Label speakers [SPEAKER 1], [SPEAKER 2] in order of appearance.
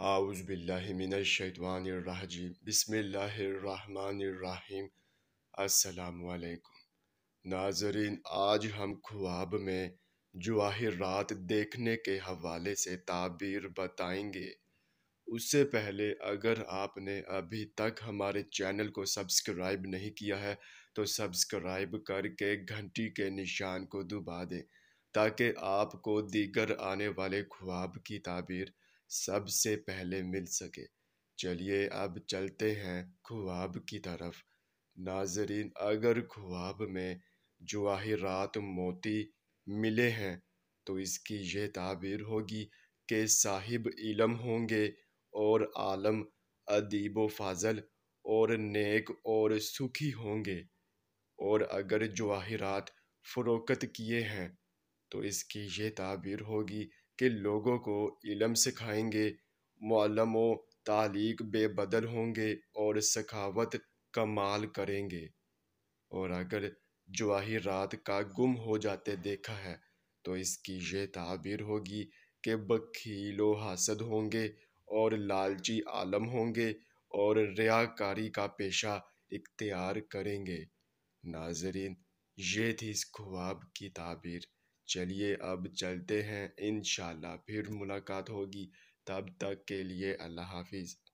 [SPEAKER 1] اعوذ باللہ من الشیطان الرجیم بسم اللہ الرحمن الرحیم۔ السلام علیکم ناظرین، آج ہم خواب میں جواہرات دیکھنے کے حوالے سے تعبیر بتائیں گے۔ اس سے پہلے اگر آپ نے ابھی تک ہمارے چینل کو سبسکرائب نہیں کیا ہے تو سبسکرائب کر کے گھنٹی کے نشان کو دبا دیں تاکہ آپ کو دیگر آنے والے خواب کی تعبیر سب سے پہلے مل سکے۔ چلیے اب چلتے ہیں خواب کی طرف۔ ناظرین، اگر خواب میں جواہرات موتی ملے ہیں تو اس کی یہ تعبیر ہوگی کہ صاحب علم ہوں گے اور عالم ادیب و فاضل اور نیک اور سکھی ہوں گے۔ اور اگر جواہرات فروخت کیے ہیں تو اس کی یہ تعبیر ہوگی کہ لوگوں کو علم سکھائیں گے، معلم و تعلیق بے بدل ہوں گے اور سخاوت کمال کریں گے۔ اور اگر جواہرات کا گم ہو جاتے دیکھا ہے تو اس کی یہ تعبیر ہوگی کہ بخیل و حاسد ہوں گے اور لالچی عالم ہوں گے اور ریاکاری کا پیشہ اختیار کریں گے۔ ناظرین، یہ تھی اس خواب کی تعبیر۔ چلیے اب چلتے ہیں، انشاءاللہ پھر ملاقات ہوگی، تب تک کے لیے اللہ حافظ۔